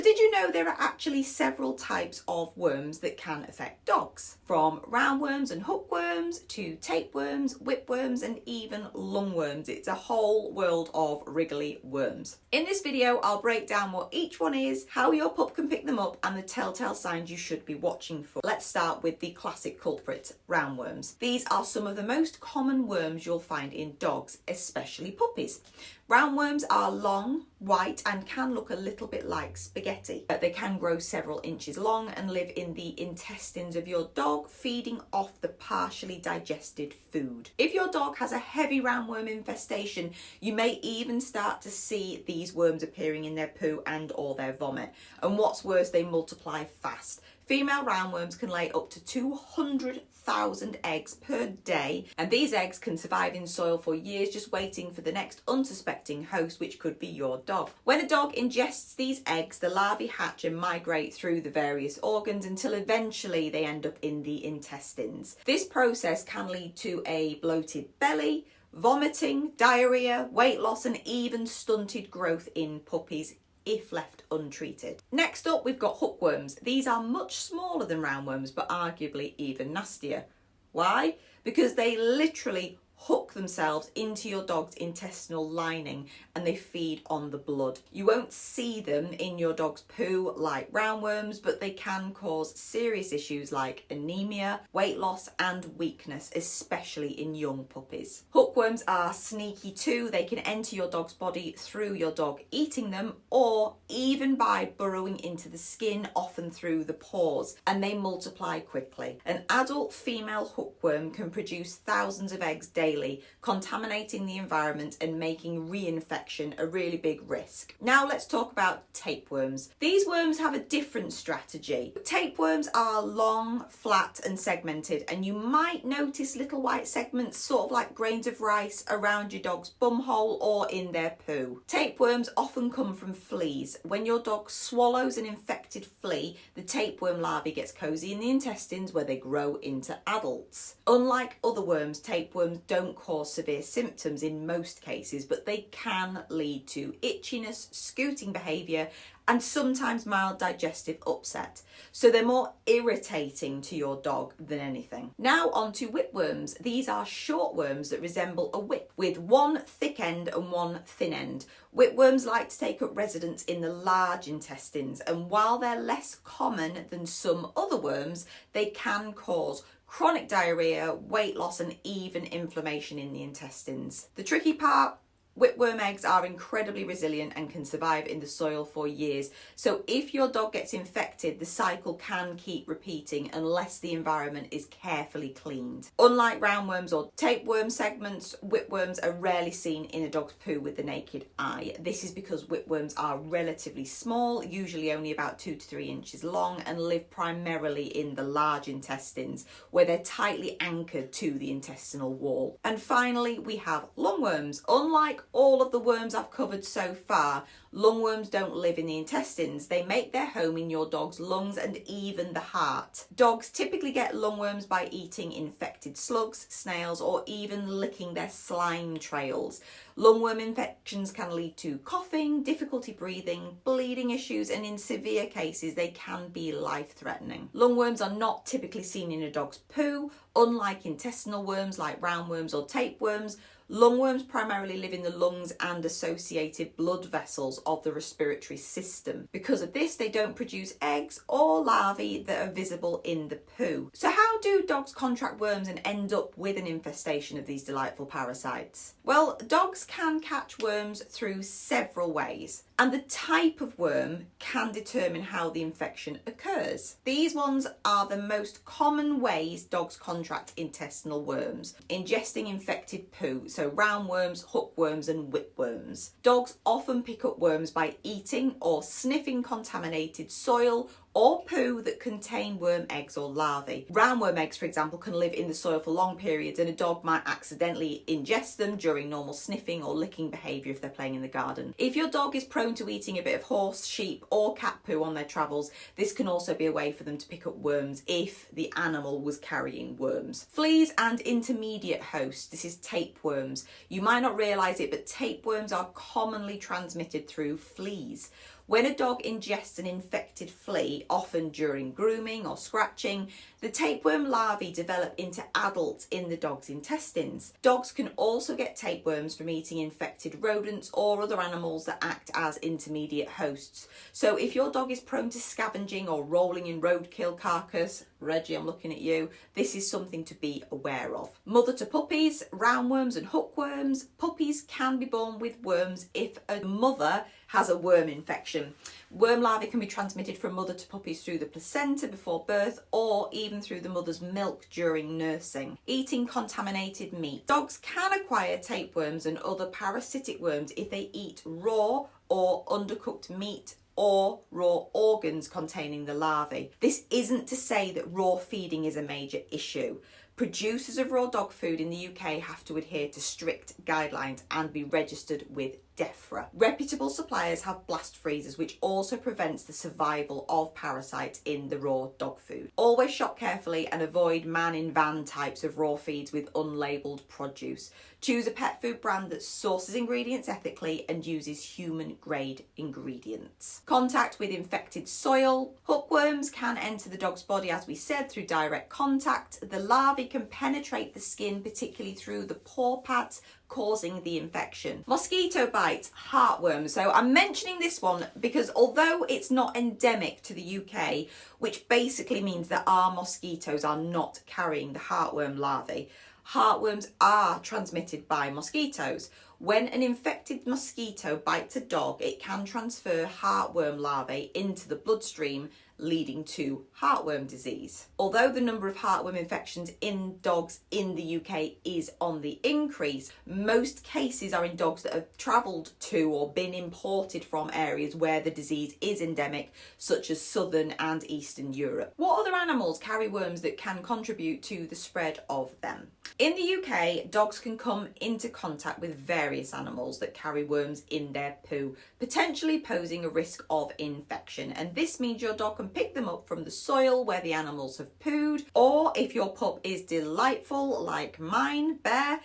Did you know there are actually several types of worms that can affect dogs? From roundworms and hookworms to tapeworms, whipworms and even lungworms. It's a whole world of wriggly worms. In this video I'll break down what each one is, how your pup can pick them up and the telltale signs you should be watching for. Let's start with the classic culprit, roundworms. These are some of the most common worms you'll find in dogs, especially puppies. Roundworms are long, white and can look a little bit like spaghetti. They can grow several inches long and live in the intestines of your dog, feeding off the partially digested food. If your dog has a heavy roundworm infestation, you may even start to see these worms appearing in their poo and or their vomit. And what's worse, they multiply fast. Female roundworms can lay up to 200,000 eggs per day, and these eggs can survive in soil for years just waiting for the next unsuspecting host, which could be your dog. When a dog ingests these eggs, the larvae hatch and migrate through the various organs until eventually they end up in the intestines. This process can lead to a bloated belly, vomiting, diarrhea, weight loss and even stunted growth in puppies if left untreated. Next up, we've got hookworms. These are much smaller than roundworms, but arguably even nastier. Why? Because they literally hook themselves into your dog's intestinal lining and they feed on the blood. You won't see them in your dog's poo like roundworms, but they can cause serious issues like anemia, weight loss and weakness, especially in young puppies. Hookworms are sneaky too. They can enter your dog's body through your dog eating them or even by burrowing into the skin, often through the paws, and they multiply quickly. An adult female hookworm can produce thousands of eggs daily, contaminating the environment and making reinfection a really big risk. Now let's talk about tapeworms. These worms have a different strategy. Tapeworms are long, flat and segmented, and you might notice little white segments, sort of like grains of rice, around your dog's bumhole or in their poo. Tapeworms often come from fleas. When your dog swallows an infected flea, the tapeworm larvae gets cozy in the intestines where they grow into adults. Unlike other worms, tapeworms don't cause severe symptoms in most cases, but they can lead to itchiness, scooting behaviour and sometimes mild digestive upset. So they're more irritating to your dog than anything. Now on to whipworms. These are short worms that resemble a whip with one thick end and one thin end. Whipworms like to take up residence in the large intestines, and while they're less common than some other worms, they can cause chronic diarrhea, weight loss and even inflammation in the intestines. The tricky part, whipworm eggs are incredibly resilient and can survive in the soil for years. So if your dog gets infected, the cycle can keep repeating unless the environment is carefully cleaned. Unlike roundworms or tapeworm segments, whipworms are rarely seen in a dog's poo with the naked eye. This is because whipworms are relatively small, usually only about 2 to 3 inches long, and live primarily in the large intestines where they're tightly anchored to the intestinal wall. And finally, we have lungworms. Unlike all of the worms I've covered so far, lungworms don't live in the intestines. They make their home in your dog's lungs and even the heart. Dogs typically get lungworms by eating infected slugs, snails, or even licking their slime trails. Lungworm infections can lead to coughing, difficulty breathing, bleeding issues, and in severe cases, they can be life-threatening. Lungworms are not typically seen in a dog's poo. Unlike intestinal worms like roundworms or tapeworms, lungworms primarily live in the lungs and associated blood vessels of the respiratory system. Because of this, they don't produce eggs or larvae that are visible in the poo. So how do dogs contract worms and end up with an infestation of these delightful parasites? Well, dogs can catch worms through several ways, and the type of worm can determine how the infection occurs. These ones are the most common ways dogs contract intestinal worms: ingesting infected poo, so roundworms, hookworms and whipworms. Dogs often pick up worms by eating or sniffing contaminated soil or poo that contain worm eggs or larvae. Roundworm eggs, for example, can live in the soil for long periods, and a dog might accidentally ingest them during normal sniffing or licking behaviour if they're playing in the garden. If your dog is prone to eating a bit of horse, sheep or cat poo on their travels, this can also be a way for them to pick up worms if the animal was carrying worms. Fleas and intermediate hosts, this is tapeworms. You might not realise it, but tapeworms are commonly transmitted through fleas. When a dog ingests an infected flea, often during grooming or scratching, the tapeworm larvae develop into adults in the dog's intestines. Dogs can also get tapeworms from eating infected rodents or other animals that act as intermediate hosts. So if your dog is prone to scavenging or rolling in roadkill carcass, Reggie, I'm looking at you, this is something to be aware of. Mother to puppies, roundworms and hookworms. Puppies can be born with worms if a mother has a worm infection. Worm larvae can be transmitted from mother to puppies through the placenta before birth or even through the mother's milk during nursing. Eating contaminated meat. Dogs can acquire tapeworms and other parasitic worms if they eat raw or undercooked meat or raw organs containing the larvae. This isn't to say that raw feeding is a major issue. Producers of raw dog food in the UK have to adhere to strict guidelines and be registered with DEFRA. Reputable suppliers have blast freezers, which also prevents the survival of parasites in the raw dog food. Always shop carefully and avoid man-in-van types of raw feeds with unlabelled produce. Choose a pet food brand that sources ingredients ethically and uses human-grade ingredients. Contact with infected soil. Hookworms can enter the dog's body, as we said, through direct contact. The larvae can penetrate the skin, particularly through the paw pads, causing the infection. Mosquito bites, heartworms. So I'm mentioning this one because although it's not endemic to the UK, which basically means that our mosquitoes are not carrying the heartworm larvae, heartworms are transmitted by mosquitoes. When an infected mosquito bites a dog, it can transfer heartworm larvae into the bloodstream, leading to heartworm disease. Although the number of heartworm infections in dogs in the UK is on the increase, most cases are in dogs that have travelled to or been imported from areas where the disease is endemic, such as southern and eastern Europe. What other animals carry worms that can contribute to the spread of them? In the UK, dogs can come into contact with various animals that carry worms in their poo, potentially posing a risk of infection. And this means your dog can pick them up from the soil where the animals have pooed, or if your pup is delightful like mine, Bear,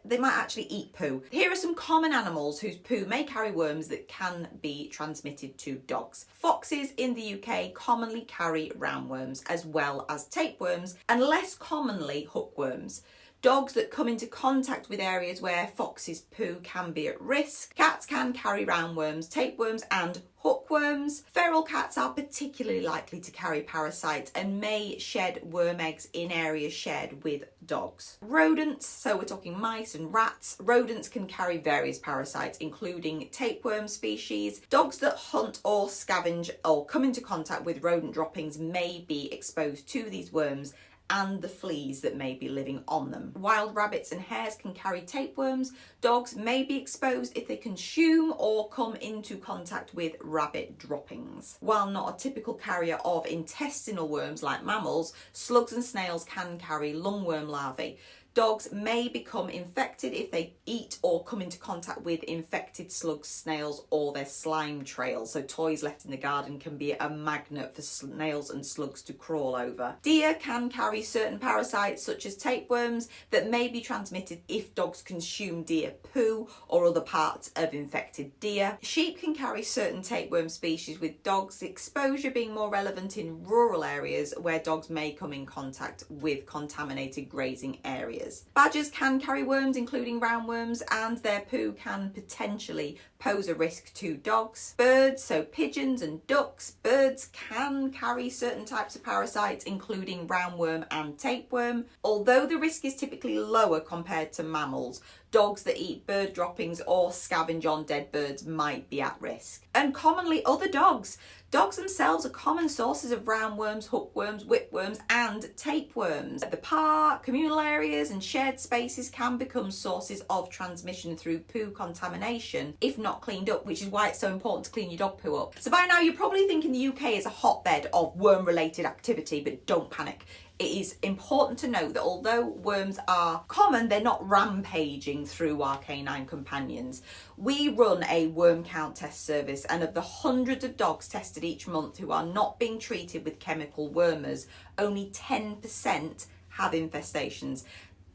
they might actually eat poo. Here are some common animals whose poo may carry worms that can be transmitted to dogs. Foxes in the UK commonly carry roundworms as well as tapeworms, and less commonly hookworms. Dogs that come into contact with areas where foxes' poo can be at risk. Cats can carry roundworms, tapeworms and hookworms. Feral cats are particularly likely to carry parasites and may shed worm eggs in areas shared with dogs. Rodents, so we're talking mice and rats. Rodents can carry various parasites, including tapeworm species. Dogs that hunt or scavenge or come into contact with rodent droppings may be exposed to these worms and the fleas that may be living on them. Wild rabbits and hares can carry tapeworms. Dogs may be exposed if they consume or come into contact with rabbit droppings. While not a typical carrier of intestinal worms like mammals, slugs and snails can carry lungworm larvae. Dogs may become infected if they eat or come into contact with infected slugs, snails, or their slime trails. So toys left in the garden can be a magnet for snails and slugs to crawl over. Deer can carry certain parasites such as tapeworms that may be transmitted if dogs consume deer poo or other parts of infected deer. Sheep can carry certain tapeworm species, with dogs' exposure being more relevant in rural areas where dogs may come in contact with contaminated grazing areas. Badgers can carry worms, including roundworms, and their poo can potentially pose a risk to dogs. Birds, so pigeons and ducks, birds can carry certain types of parasites, including roundworm and tapeworm. Although the risk is typically lower compared to mammals, dogs that eat bird droppings or scavenge on dead birds might be at risk. And commonly other dogs. Dogs themselves are common sources of roundworms, hookworms, whipworms and tapeworms. The park, communal areas and shared spaces can become sources of transmission through poo contamination if not cleaned up, which is why it's so important to clean your dog poo up. So by now you're probably thinking the UK is a hotbed of worm-related activity, but don't panic. It is important to note that although worms are common, they're not rampaging through our canine companions. We run a worm count test service, and of the hundreds of dogs tested each month who are not being treated with chemical wormers, only 10% have infestations.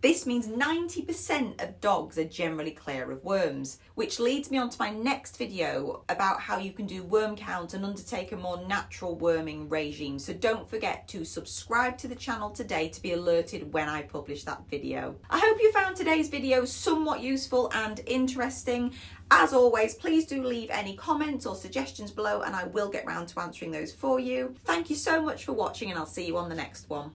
This means 90% of dogs are generally clear of worms, which leads me on to my next video about how you can do worm count and undertake a more natural worming regime. So don't forget to subscribe to the channel today to be alerted when I publish that video. I hope you found today's video somewhat useful and interesting. As always, please do leave any comments or suggestions below and I will get round to answering those for you. Thank you so much for watching and I'll see you on the next one.